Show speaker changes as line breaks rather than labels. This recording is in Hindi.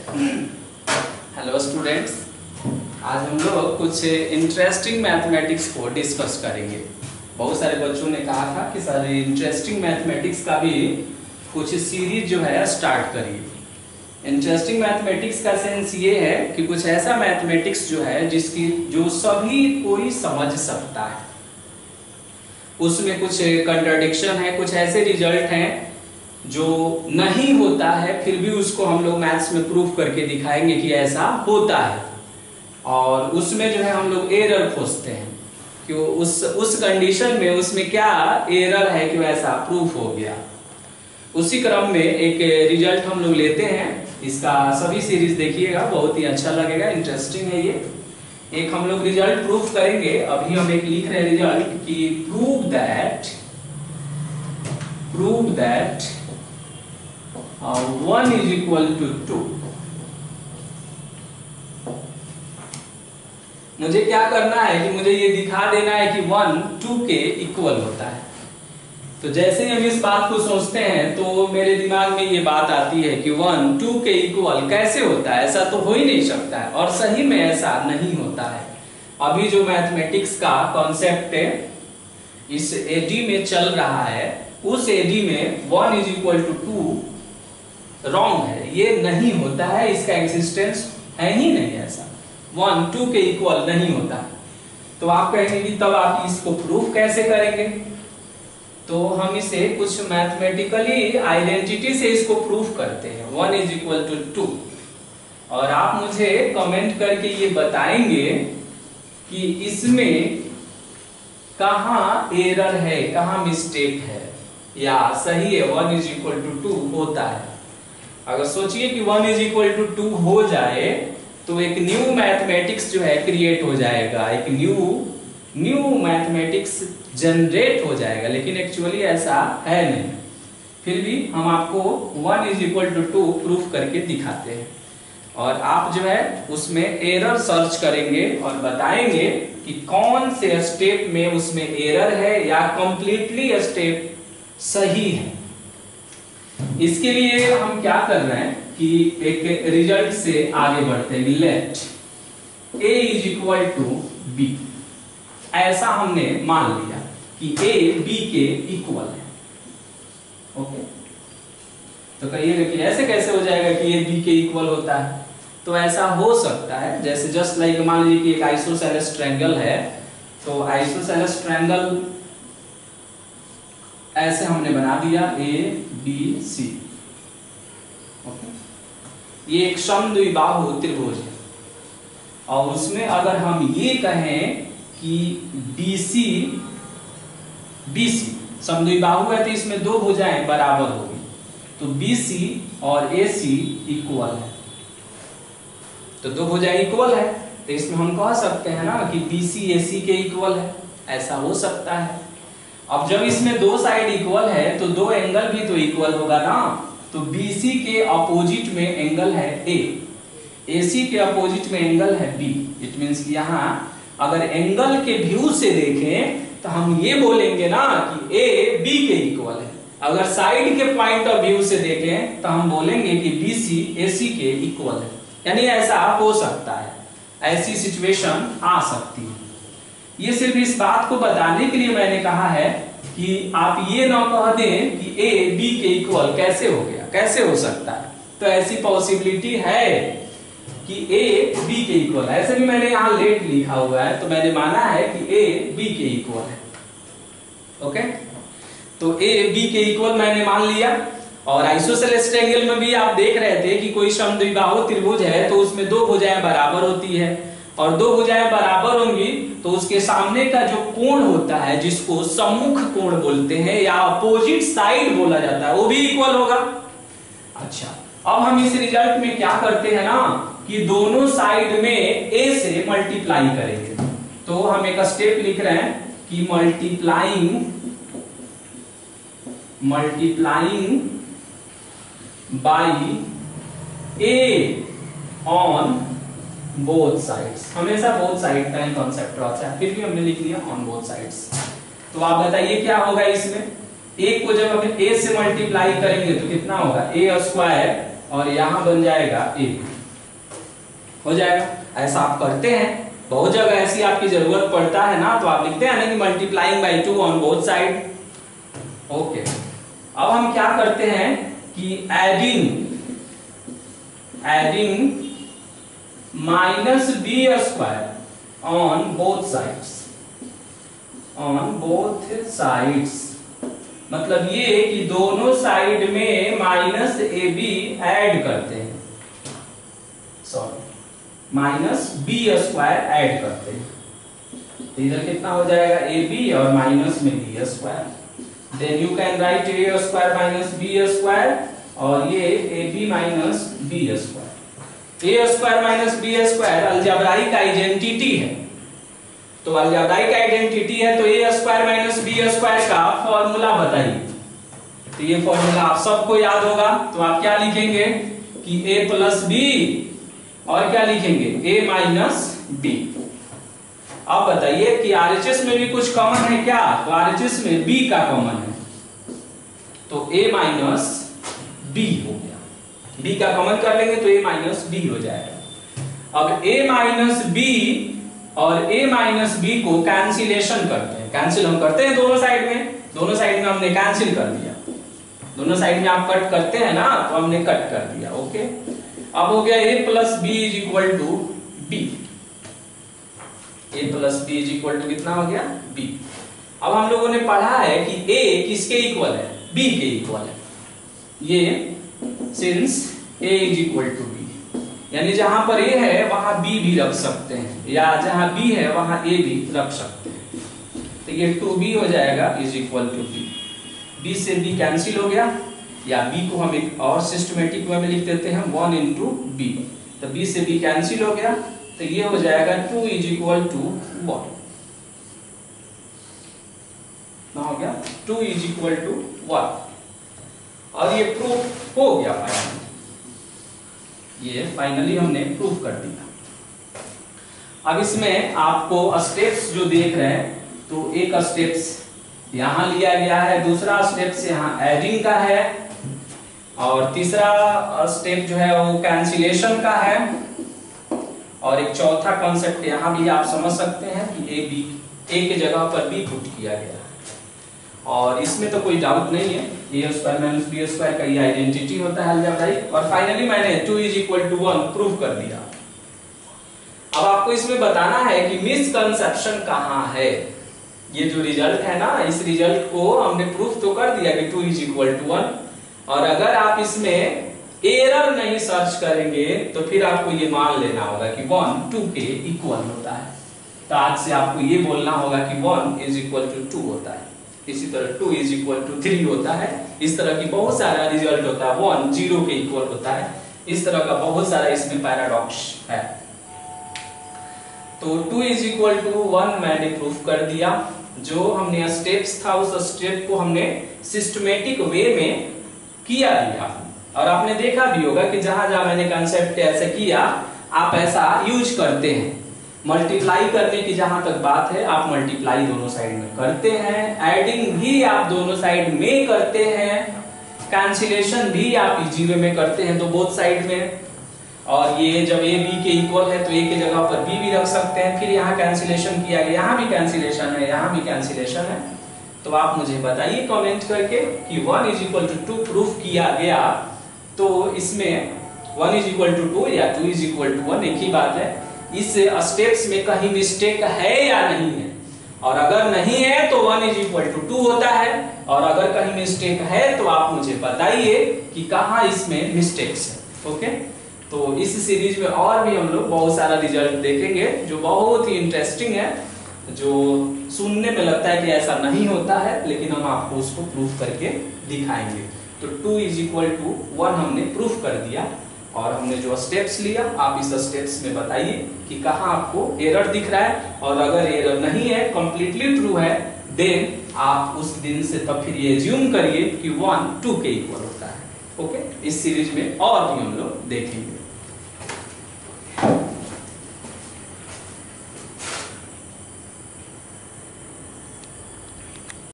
हेलो स्टूडेंट्स, आज हम लोग कुछ इंटरेस्टिंग मैथमेटिक्स को डिस्कस करेंगे। बहुत सारे बच्चों ने कहा था कि सर इंटरेस्टिंग मैथमेटिक्स का भी कुछ सीरीज जो है स्टार्ट करिए। इंटरेस्टिंग मैथमेटिक्स का सेंस ये है कि कुछ ऐसा मैथमेटिक्स जो है जो सभी कोई समझ सकता है, उसमें कुछ कंट्राडिक्शन है, कुछ ऐसे रिजल्ट हैं जो नहीं होता है फिर भी उसको हम लोग मैथ्स में प्रूफ करके दिखाएंगे कि ऐसा होता है, और उसमें जो है हम लोग एरर खोजते हैं कि उस कंडीशन में उसमें क्या एरर है कि वैसा प्रूफ हो गया। उसी क्रम में एक रिजल्ट हम लोग लेते हैं। इसका सभी सीरीज देखिएगा, बहुत ही अच्छा लगेगा, इंटरेस्टिंग है ये। एक हम लोग रिजल्ट प्रूफ करेंगे। अभी हम एक लिख रहे हैं रिजल्ट कि prove that 1 is equal to 2। मुझे क्या करना है कि मुझे ये दिखा देना है कि 1 2 के इक्वल होता है। तो जैसे ही हम इस बात को सोचते हैं तो मेरे दिमाग में ये बात आती है कि 1 2 के इक्वल कैसे होता है, ऐसा तो हो ही नहीं सकता है, और सही में ऐसा नहीं होता है। अभी जो मैथमेटिक्स का कॉन्सेप्ट है इस एडी में चल रहा है, उस एडी में 1 is equal to 2 रॉन्ग है, ये नहीं होता है, इसका एग्जिस्टेंस है ही नहीं। ऐसा 1 2 के इक्वल नहीं होता है। तो आप कहेंगे कि तब आप इसको प्रूफ कैसे करेंगे? तो हम इसे कुछ मैथमेटिकली आइडेंटिटी से इसको प्रूफ करते हैं। 1 is equal to 2, और आप मुझे कमेंट करके ये बताएंगे कि इसमें कहाँ एरर है, कहाँ मिस्टेक है, या सही है 1 is equal to 2 होता है। अगर सोचिए कि 1 is equal to 2 हो जाए तो एक न्यू मैथमेटिक्स जो है क्रिएट हो जाएगा, एक न्यू मैथमेटिक्स जनरेट हो जाएगा, लेकिन एक्चुअली ऐसा है नहीं। फिर भी हम आपको 1 is equal to 2 प्रूफ करके दिखाते हैं, और आप जो है उसमें एरर सर्च करेंगे और बताएंगे कि कौन से स्टेप में उसमें एरर है या कंप्लीटली स्टेप सही है। इसके लिए हम क्या कर रहे हैं कि एक रिजल्ट से आगे बढ़ते हैं। Let a is equal to b, ऐसा हमने मान लिया कि a b के इक्वल है। ओके, तो कहिएगा कि ऐसे कैसे हो जाएगा कि a b के इक्वल होता है? तो ऐसा हो सकता है, जैसे जस्ट लाइक मान लीजिए कि एक आइसोसेलेस ट्रायंगल है, तो आइसोसेलेस ट्रायंगल ऐसे हमने बना दिया A B C। ओके, ये एक समद्विबाहु त्रिभुज है, और उसमें अगर हम ये कहें कि BC समद्विबाहु है तो इसमें दो भुजाएं बराबर होगी, तो BC और AC इक्वल है, तो दो भुजाएं इक्वल है, तो इसमें हम कह सकते हैं ना कि BC AC के इक्वल है। ऐसा हो सकता है। अब जब इसमें दो साइड इक्वल है तो दो एंगल भी तो इक्वल होगा ना, तो BC के अपोजिट में एंगल है A, AC के अपोजिट में एंगल है B। इट मींस कि यहाँ अगर एंगल के व्यू से देखें तो हम ये बोलेंगे ना कि A B के इक्वल है। अगर साइड के पॉइंट ऑफ व्यू से देखें तो हम बोलेंगे कि BC AC के इक्वल है। यानी ऐसा हो सकता है, ऐसी सिचुएशन आ सकती है। ये सिर्फ इस बात को बताने के लिए मैंने कहा है कि आप ये ना कह दें कि A B के इक्वल कैसे हो गया, कैसे हो सकता है। तो ऐसी पॉसिबिलिटी है कि A B के इक्वल, ऐसे भी मैंने यहाँ लेट लिखा हुआ है तो मैंने माना है कि A B के इक्वल है। ओके, तो A B के इक्वल मैंने मान लिया। और आइसोसेलेस ट्रायंगल में भी आप देख रहे थे कि कोई समद्विबाहु त्रिभुज है तो उसमें दो भुजाएं बराबर होती है, और दो भुजाएं बराबर होंगी तो उसके सामने का जो कोण होता है जिसको सम्मुख कोण बोलते हैं या अपोजिट साइड बोला जाता है, वो भी इक्वल होगा। अच्छा, अब हम इस रिजल्ट में क्या करते हैं ना कि दोनों साइड में a से मल्टीप्लाई करेंगे। तो हम एक स्टेप लिख रहे हैं कि multiplying by a on both sides. हमेशा बोथ साइड का ही कॉन्सेप्ट रहता है, फिर भी हमने लिख दिया ऑन बोथ साइड्स। तो आप बताइए क्या होगा इसमें? एक को जब हम a से मल्टीप्लाई करेंगे तो कितना होगा? a² और यहां बन जाएगा a। हो जाएगा। ऐसा आप करते हैं, बहुत जगह ऐसी आपकी जरूरत पड़ता है ना, तो आप लिखते हैं ना कि multiplying by 2 on both side. Okay, अब हम क्या करते हैं कि adding minus B square on both sides, मतलब ये कि दोनों साइड में माइनस ए बी ऐड करते हैं, माइनस बी स्क्वायर ऐड करते हैं। तो इधर कितना हो जाएगा ए बी और माइनस में B square, then you can write A square minus B square और ये A B minus B square. A square minus B square algebraic identity है, तो अलजेब्राइक आइडेंटिटी है तो A square minus B square का फॉर्मूला बताइए। तो ये फॉर्मूला आप सबको याद होगा, तो आप क्या लिखेंगे कि ए प्लस बी और क्या लिखेंगे ए माइनस बी। अब बताइए कि आरएचएस में भी कुछ कॉमन है क्या, तो आरएचएस में बी का कॉमन है, तो ए माइनस बी हो गया, बी का कॉमन कर लेंगे तो ए माइनस बी हो जाएगा। अब ए माइनस बी और ए माइनस बी को कैंसिलेशन करते हैं, कैंसिल हम करते हैं दोनों साइड में हमने कैंसिल कर दिया, दोनों साइड में आप कट करते हैं ना, तो हमने कट कर दिया। ओके, अब हो गया a plus B is equal to B, a plus B is equal to कितना हो गया b। अब हम लोगों ने पढ़ा है कि a किसके इक्वल है, b के इक्वल है, ये since a is equal to b, यानी जहां पर a है वहां b भी रख सकते हैं, या जहां b है वहां a भी रख सकते हैं। तो ये 2b हो जाएगा is equal to b, b से b कैंसिल हो गया, या b को हम एक और सिस्टमेटिक वे में लिख देते हैं 1 इंटू बी, तो b से b कैंसिल हो गया, तो ये हो जाएगा 2 इज इक्वल टू 1, ना हो गया 2 इज इक्वल टू 1, और ये प्रूफ हो गया फाइनली, ये फाइनली हमने प्रूफ कर दिया। अब इसमें आपको स्टेप्स जो देख रहे हैं, तो एक स्टेप्स यहां लिया गया है, दूसरा स्टेप्स यहां एडिंग का है, और तीसरा स्टेप जो है वो कैंसिलेशन का है, और एक चौथा कॉन्सेप्ट यहां भी आप समझ सकते हैं कि ए के जगह पर बी पुट किया गया है, और इसमें तो कोई डाउट नहीं है, ए स्क्वायर माइनस बी स्क्वायर का ये आइडेंटिटी होता है अलजेब्राइक, और फाइनली मैंने 2 इज इक्वल टू 1 प्रूव कर दिया। अब आपको इसमें बताना है कि मिसकंसेप्शन कहां है, ये जो रिजल्ट है ना, इस रिजल्ट को हमने प्रूफ तो कर दिया कि 2 इज इक्वल टू 1, और अगर आप इसमें एरर नहीं सर्च करेंगे तो फिर आपको ये मान लेना होगा कि 1 2 के इक्वल होता है, तो आज से आपको ये बोलना होगा कि 1 इज इक्वल टू 2 होता है, इसी तरह 2 इज इक्वल टू 3 होता है, इस तरह की बहुत सारा रिजल्ट होता है, 1 0 के इक्वल होता है, इस तरह का बहुत सारा इसमें पैराडॉक्स है। तो 2 इज इक्वल टू 1 मैंने प्रूफ कर दिया, जो हमने स्टेप्स था उस स्टेप को हमने सिस्टमेटिक वे में किया भी, और आपने देखा भी होगा कि जहां जहां मैंने कंसेप्ट ऐसे किया आप ऐसा यूज करते हैं। मल्टीप्लाई करने की जहां तक बात है, आप मल्टीप्लाई दोनों साइड में करते हैं, एडिंग भी आप दोनों साइड में करते हैं, कैंसिलेशन भी आप इजी वे में करते हैं, तो बोथ साइड में, और ये जब ए बी के इक्वल है तो ए के जगह पर बी भी रख सकते हैं, फिर यहाँ कैंसिलेशन किया गया, यहाँ भी कैंसिलेशन है, यहाँ भी कैंसिलेशन है। तो आप मुझे बताइए कमेंट करके कि 1 इज इक्वल टू 2 प्रूफ किया गया, तो इसमें 1 इज इक्वल टू 2 या 2 इज इक्वल टू 1 एक ही बात है, इस स्टेप्स में कहीं मिस्टेक है या नहीं है, और अगर नहीं है तो 1 इज इक्वल टू 2 होता है, और अगर कहीं मिस्टेक है तो आप मुझे बताइए कि कहाँ इसमें मिस्टेक्स है। ओके, तो इस सीरीज में और भी हम लोग बहुत सारा रिजल्ट देखेंगे जो बहुत ही इंटरेस्टिंग है, जो सुनने में लगता है कि ऐसा नहीं होता है, लेकिन हम आपको उसको प्रूफ करके दिखाएंगे। तो 2 इज इक्वल टू 1 हमने प्रूफ कर दिया, और हमने जो स्टेप्स लिया आप इस स्टेप्स में बताइए कि कहाँ आपको एरर दिख रहा है, और अगर एरर नहीं है, कंप्लीटली ट्रू है, देन आप उस दिन से तब फिर ये एज्यूम करिए कि 1 2 के इक्वल होता है। ओके, इस सीरीज में और भी हम लोग देखेंगे।